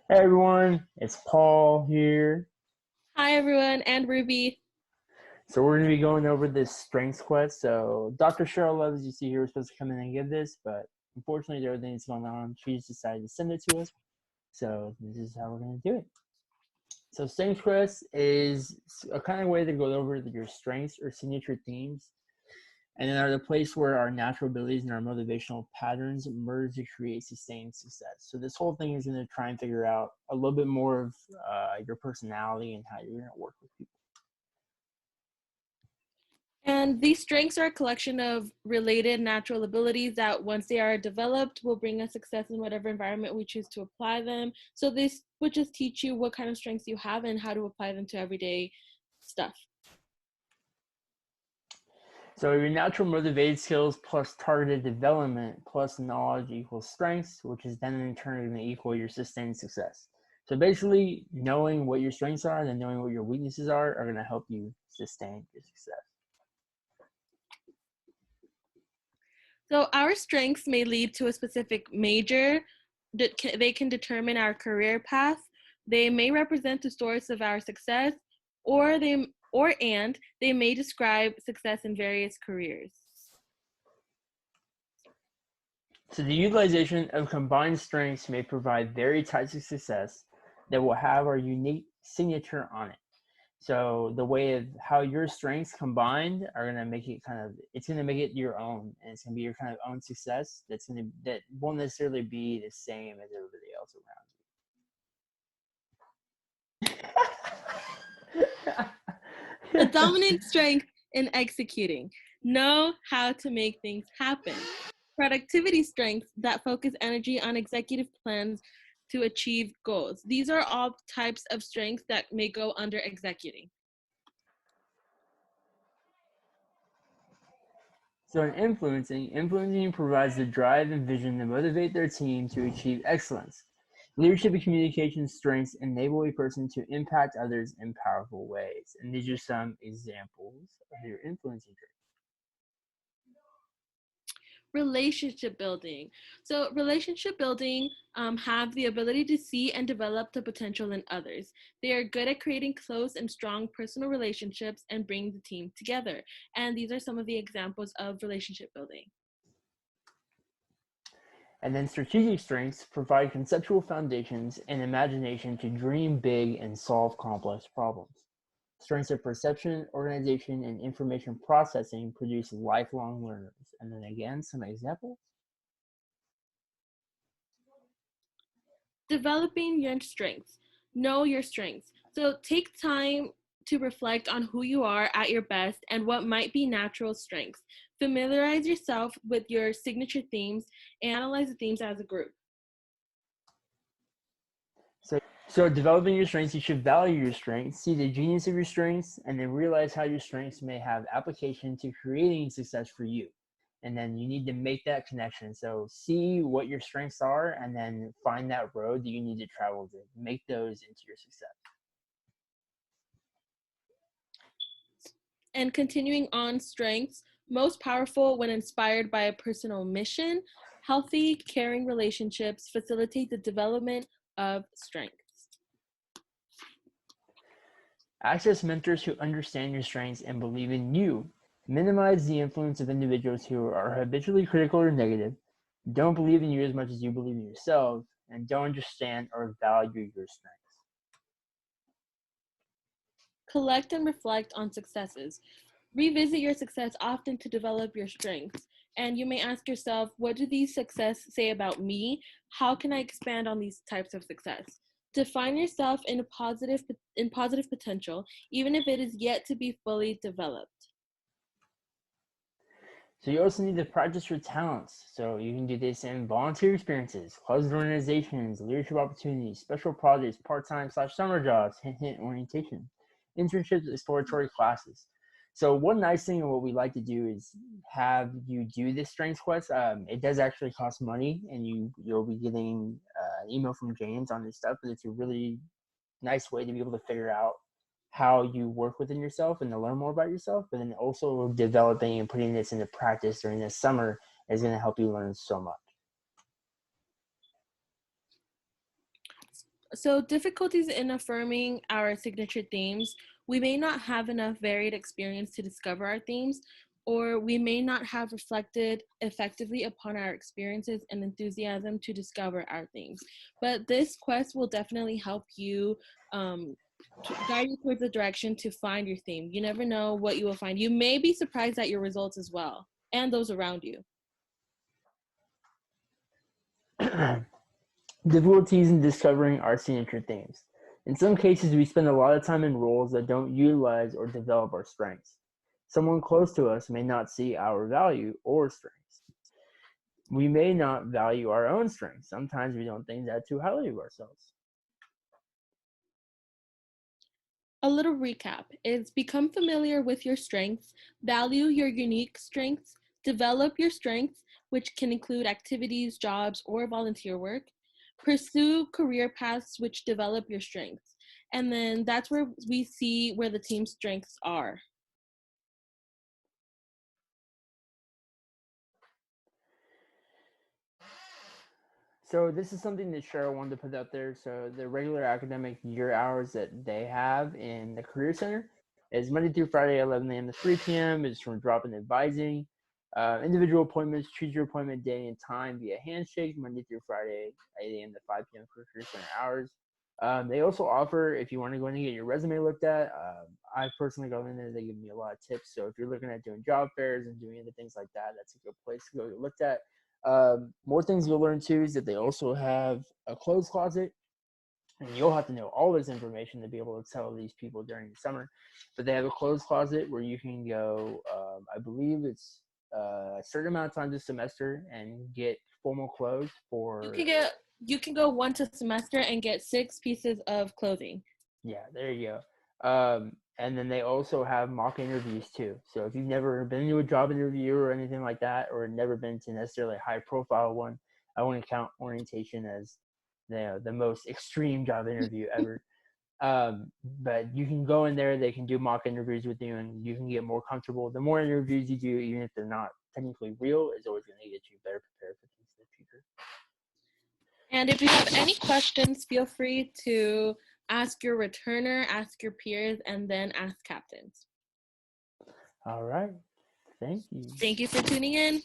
Hey everyone, it's Paul here. Hi, everyone, and Ruby. So we're going to be going over this strengths quest. So Dr. Cheryl Love, as you see here, was supposed to come in and give this, but unfortunately, there are things going on. She just decided to send it to us. So this is how we're going to do it. So strengths quest is a kind of way to go over your strengths or signature themes, and then are the place where our natural abilities and our motivational patterns merge to create sustained success. So this whole thing is going to try and figure out a little bit more of your personality and how you're going to work with people. And these strengths are a collection of related natural abilities that, once they are developed, will bring us success in whatever environment we choose to apply them. So, this would just teach you what kind of strengths you have and how to apply them to everyday stuff. So your natural motivated skills plus targeted development plus knowledge equals strengths, which is then in turn going to equal your sustained success. So basically, knowing what your strengths are and then knowing what your weaknesses are going to help you sustain your success. So, our strengths may lead to a specific major. They can determine our career path. They may represent the source of our success, or they may describe success in various careers. So the utilization of combined strengths may provide very types of success that will have our unique signature on it. So the way of how your strengths combined are gonna make it it's gonna make it your own, and it's gonna be your kind of own success. That won't necessarily be the same as everybody else around A you. dominant strength in executing. Know how to make things happen. Productivity strengths that focus energy on executive plans to achieve goals. These are all types of strengths that may go under executing. So in influencing provides the drive and vision to motivate their team to achieve excellence. Leadership and communication strengths enable a person to impact others in powerful ways. And these are some examples of your influencing traits. Relationship building. So, relationship building have the ability to see and develop the potential in others. They are good at creating close and strong personal relationships and bring the team together. And these are some of the examples of relationship building. And then strategic strengths provide conceptual foundations and imagination to dream big and solve complex problems. Strengths of perception, organization, and information processing produce lifelong learners. And then again, some examples. Developing your strengths. Know your strengths. So take time to reflect on who you are at your best and what might be natural strengths. Familiarize yourself with your signature themes and analyze the themes as a group. So developing your strengths, you should value your strengths, see the genius of your strengths, and then realize how your strengths may have application to creating success for you. And then you need to make that connection. So see what your strengths are and then find that road that you need to travel to make those into your success. And continuing on strengths, most powerful when inspired by a personal mission, healthy, caring relationships facilitate the development of strengths. Access mentors who understand your strengths and believe in you. Minimize the influence of individuals who are habitually critical or negative, don't believe in you as much as you believe in yourself, and don't understand or value your strengths. Collect and reflect on successes. Revisit your success often to develop your strengths. And you may ask yourself, what do these success say about me? How can I expand on these types of success? Define yourself in positive potential, even if it is yet to be fully developed. So you also need to practice your talents. So you can do this in volunteer experiences, closed organizations, leadership opportunities, special projects, part-time / summer jobs, hint, hint, orientation, internships, exploratory classes. So one nice thing and what we like to do is have you do this strengths quest. It does actually cost money, and you'll be getting an email from James on this stuff, but it's a really nice way to be able to figure out how you work within yourself and to learn more about yourself, but then also developing and putting this into practice during this summer is going to help you learn so much. So, difficulties in affirming our signature themes. We may not have enough varied experience to discover our themes, or we may not have reflected effectively upon our experiences and enthusiasm to discover our themes. But this quest will definitely help you guide you towards the direction to find your theme. You never know what you will find. You may be surprised at your results as well and those around you. Difficulties in discovering our signature themes. In some cases, we spend a lot of time in roles that don't utilize or develop our strengths. Someone close to us may not see our value or strengths. We may not value our own strengths. Sometimes we don't think that too highly of ourselves. A little recap is become familiar with your strengths, value your unique strengths, develop your strengths, which can include activities, jobs, or volunteer work, pursue career paths which develop your strengths. And then that's where we see where the team's strengths are. So this is something that Cheryl wanted to put out there. So the regular academic year hours that they have in the Career Center is Monday through Friday, 11 a.m. to 3 p.m. It's from drop-in advising. Individual appointments, choose your appointment day and time via handshake, Monday through Friday, 8 a.m. to 5 p.m. for Career Center hours. They also offer, if you want to go in and get your resume looked at, I personally go in there, they give me a lot of tips. So if you're looking at doing job fairs and doing other things like that, that's a good place to go get looked at. More things you'll learn too is that they also have a clothes closet, and you'll have to know all this information to be able to tell these people during the summer. But they have a clothes closet where you can go. I believe it's a certain amount of times a semester and get formal clothes for. You can go once a semester and get 6 pieces of clothing. Yeah, there you go. And then they also have mock interviews too. So if you've never been to a job interview or anything like that, or never been to necessarily a high profile one, I wouldn't count orientation as the most extreme job interview ever. But you can go in there, they can do mock interviews with you, and you can get more comfortable. The more interviews you do, even if they're not technically real, is always going to get you better prepared for things in the future. And if you have any questions, feel free to ask your returner, ask your peers, and then ask captains. All right. Thank you. Thank you for tuning in.